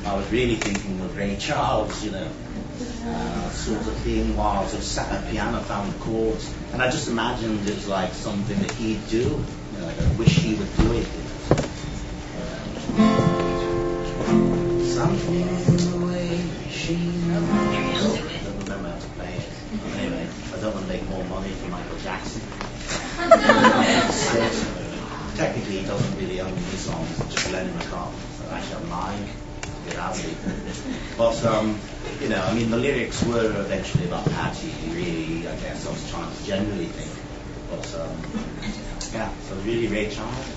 I was really thinking of Ray Charles, sort of thing, while I sort of sat at the piano, found the chords, and I just imagined it was like something that he'd do, like I wish he would do it. Something in the way she knows. I don't remember how to play it. Anyway, I don't want to make more money for Michael Jackson. Technically, he doesn't really own these songs, just Lennon McCartney. So actually, I'm lying. Get out of it. But the lyrics were eventually about Patty. Really, I guess I was trying to generally think. But so really Ray Charles.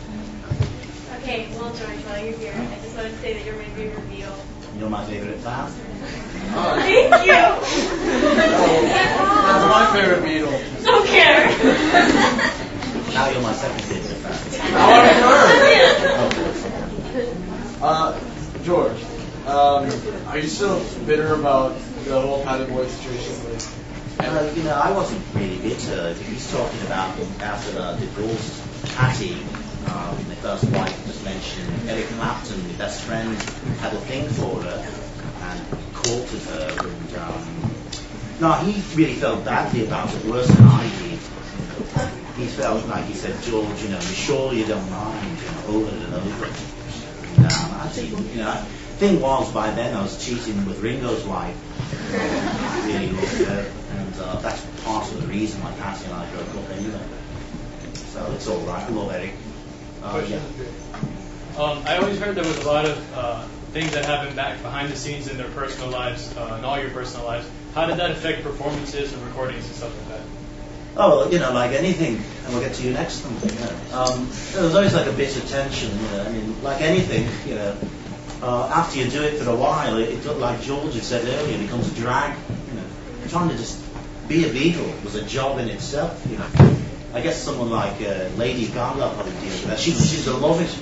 Okay, well, George, while you're here, I just want to say that you're my favorite Beatle. You're my favorite fan. Thank you. That's my favorite Beatle. Don't care. Now you're my second favorite fan. George, are you still bitter about the whole Patty Boy situation? I wasn't really bitter. He's talking about after the divorce, Patty, the first wife just mentioned, Eric Clapton, the best friend, had a thing for her and courted her. And he really felt badly about it, worse than I did. He felt like he said, George, you sure you don't mind, over and over. And thing was, by then I was cheating with Ringo's wife. Really loved her, and that's part of the reason why Patty and I broke up anyway. So it's all right. I love Eric. I always heard there was a lot of things that happened back behind the scenes in their personal lives, in all your personal lives. How did that affect performances and recordings and stuff like that? Oh, like anything, and we'll get to you next time. There was always like a bit of tension. Like anything, after you do it for a while, it like George had said earlier, it becomes a drag. Trying to just be a Beatle was a job in itself. I guess someone like Lady Gaga probably deals with that. She's gonna love it.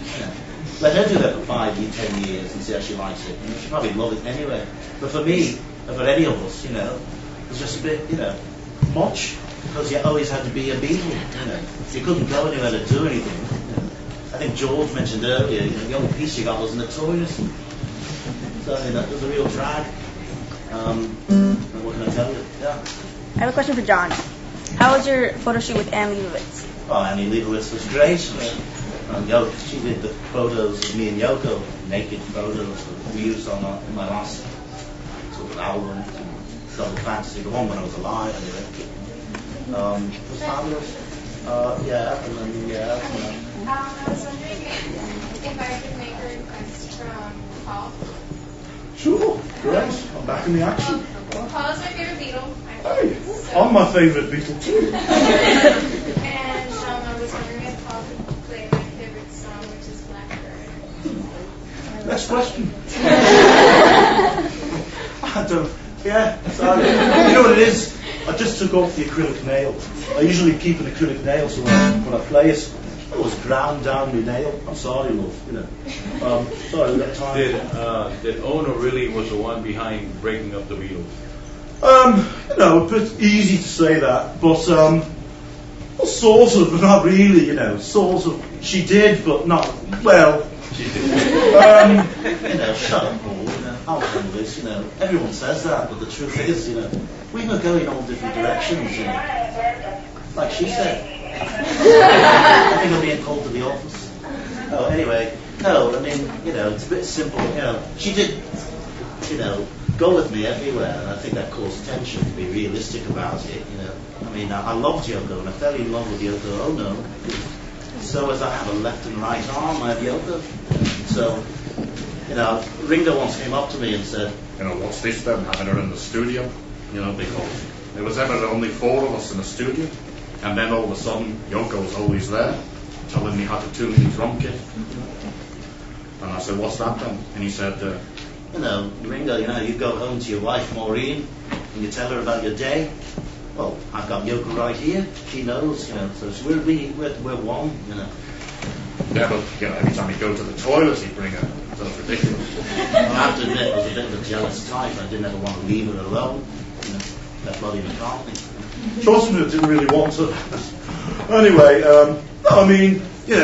Let her do that for 10 years and see how she likes it. She'll probably love it anyway. But for me, or for any of us, it was just a bit, much. Because you always had to be a Beatle, You couldn't go anywhere to do anything. I think George mentioned earlier, the only piece you got was notorious. So that was a real drag. What can I tell you? Yeah. I have a question for John. How was your photo shoot with Anne Leibovitz? Oh, Annie Leibovitz was great. She did the photos of me and Yoko, naked photos that we used on my last sort of album, Double Fantasy, the one when I was alive anyway. It was fabulous. I was wondering if I could make a request from Paul. Sure, great. I'm back in the action. Paul is my favorite Beatle. Hey, I'm my favourite Beatle too. And I was wondering if Paul could play my favorite song, which is Blackbird. Next question. Sorry. You know what it is? I just took off the acrylic nail. I usually keep an acrylic nail so when I play it, it was ground down my nail. I'm sorry, love. Sorry, we got time. Did Ono really was the one behind breaking up the Beatles? A bit easy to say that, but well, sort of, but not really. Sort of. She did, but not well. She did. Shut up, Paul. I'll handle this. Everyone says that, but the truth is, we were going all different directions. Like she said. I think I'm being called to the office. Oh, anyway, no. It's a bit simple. She did, go with me everywhere, and I think that caused tension. To be realistic about it, I loved Yoko, and I fell in love with Yoko Ono. So as I have a left and right arm, I have Yoko. So, Ringo once came up to me and said, what's this then, having her in the studio? Because there was ever only 4 of us in the studio, and then all of a sudden, Yoko's always there, telling me how to tune the drum kit. And I said, what's that then? And he said, Ringo, you go home to your wife, Maureen, and you tell her about your day. Well, I've got Yoko right here. She knows, so we're one, Yeah, but every time you go to the toilet, you bring her. So it's ridiculous. I have to admit, I was a bit of a jealous type. I didn't ever want to leave her alone. That bloody McCartney. Trust me, I didn't really want to. Anyway,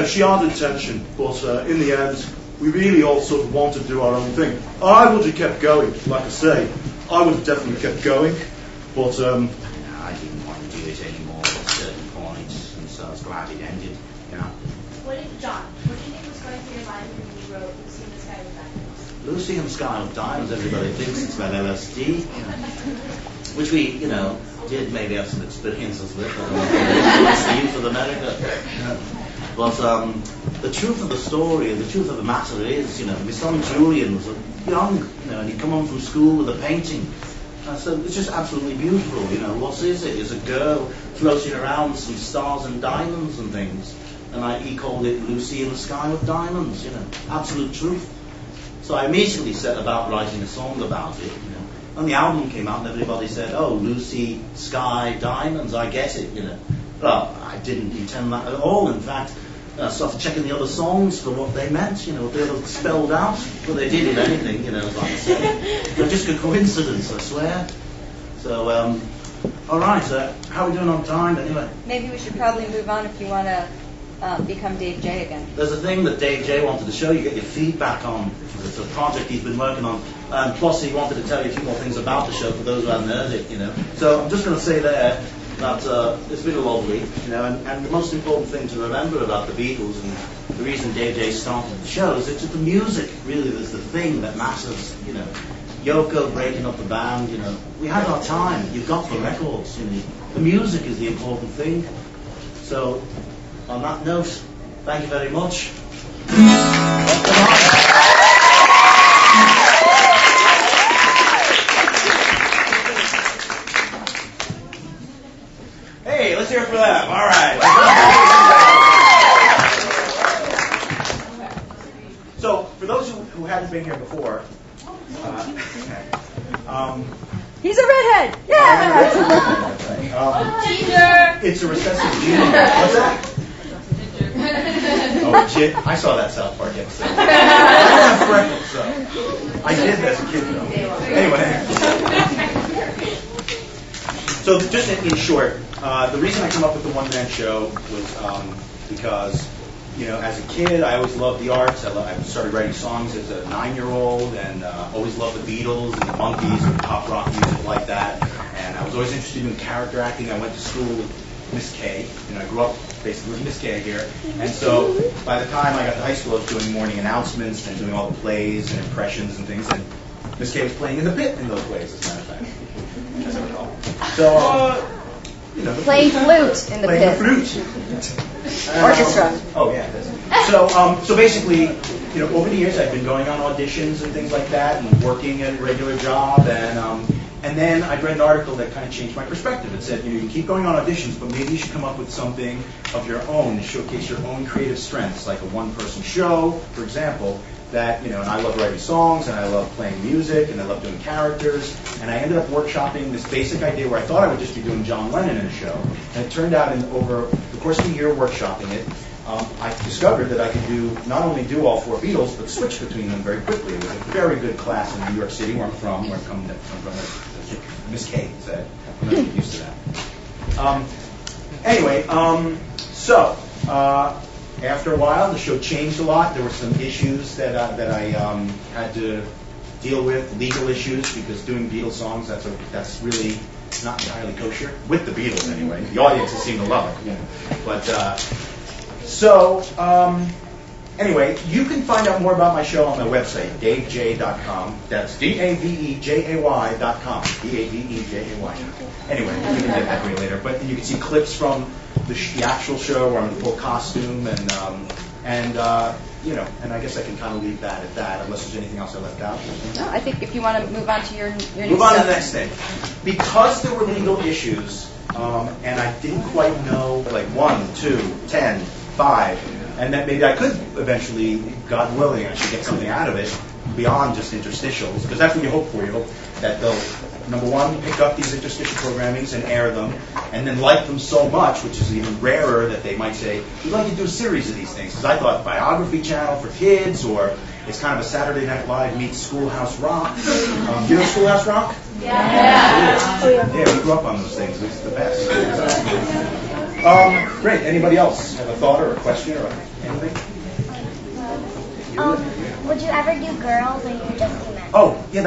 she had intention, but in the end, we really all sort of want to do our own thing. I would have kept going, like I say. I would have definitely kept going, but I didn't want to do it anymore at a certain point, and so I was glad it ended. Yeah. John, what do you think was going through your mind when you wrote Lucy in the Sky with Diamonds? Lucy in the Sky with Diamonds, everybody thinks it's about LSD, which we, did maybe have some experiences with. LSD for America. But the truth of the story, the truth of the matter is, my son Julian was young, and he'd come home from school with a painting. So it's just absolutely beautiful, What is it? It's a girl floating around some stars and diamonds and things. And he called it Lucy in the Sky with Diamonds, absolute truth. So I immediately set about writing a song about it, And the album came out and everybody said, oh, Lucy, Sky, Diamonds, I get it, Well, I didn't intend that at all. In fact, I started checking the other songs for what they meant, what they were spelled out. But they did, if anything, like I said. They're just a coincidence, I swear. So, all right, how are we doing on time anyway? Maybe we should probably move on if you want to become Dave J again. There's a thing that Dave J wanted to show you, get your feedback on. It's a project he's been working on. And plus, he wanted to tell you a few more things about the show for those who haven't heard it, So I'm just going to say there that it's been lovely, and the most important thing to remember about the Beatles and the reason Dave J started the show is it's the music really is the thing that matters, Yoko breaking up the band, we had our time. You've got the records, The music is the important thing. So, on that note, thank you very much. Hey, let's hear it for them. All right. so for those who hadn't been here before, He's a redhead! Yeah! It's a recessive gene. What's that? Oh, Jen, I saw that South Park episode. I don't have freckles, so I did as a kid, though. Anyway. So just in short, the reason I came up with the one-man show was because, as a kid, I always loved the arts. I started writing songs as a 9-year-old and always loved the Beatles and the Monkees and pop rock music like that. And I was always interested in character acting. I went to school with Miss Kay. I grew up basically with Miss Kay here. And so by the time I got to high school, I was doing morning announcements and doing all the plays and impressions and things. And Miss Kay was playing in the pit in those plays, as a matter of fact, as I recall. So, Playing flute in the pit. Playing the flute. Orchestra. Oh, yeah. So basically, over the years I've been going on auditions and things like that and working at a regular job. And then I read an article that kind of changed my perspective. It said, you can keep going on auditions, but maybe you should come up with something of your own to showcase your own creative strengths, like a one-person show, for example, that, and I love writing songs, and I love playing music, and I love doing characters, and I ended up workshopping this basic idea where I thought I would just be doing John Lennon in a show, and it turned out over the course of a year workshopping it, I discovered that I could not only do all 4 Beatles, but switch between them very quickly. It was a very good class in New York City, where I'm from, where I'm coming from, as Miss Kay said. I'm not used to that. Anyway, so after a while, the show changed a lot. There were some issues that I had to deal with, legal issues, because doing Beatles songs, that's really not entirely kosher, with the Beatles anyway. The audiences seem to love it. But anyway, you can find out more about my show on my website, davejay.com. That's davejay.com. davejay. Anyway, we can get that for you later. But you can see clips from the actual show where I'm in full costume, and I guess I can kind of leave that at that, unless there's anything else I left out. No, I think if you want to move on to your new Move on to stuff. the next thing. Because there were legal issues, and I didn't quite know, like 1, 2, 10, 5, and that maybe I could eventually, God willing, I should get something out of it beyond just interstitials, because that's what you hope for. You hope that they'll, number one, pick up these interstitial programmings and air them, and then like them so much, which is even rarer, that they might say, we'd like to do a series of these things. Because I thought biography channel for kids, or it's kind of a Saturday Night Live meets Schoolhouse Rock. You know Schoolhouse Rock? Yeah. Yeah, we grew up on those things. It's the best. Great. Anybody else have a thought or a question or anything? Would you ever do girls or you would just do men? Oh, yeah,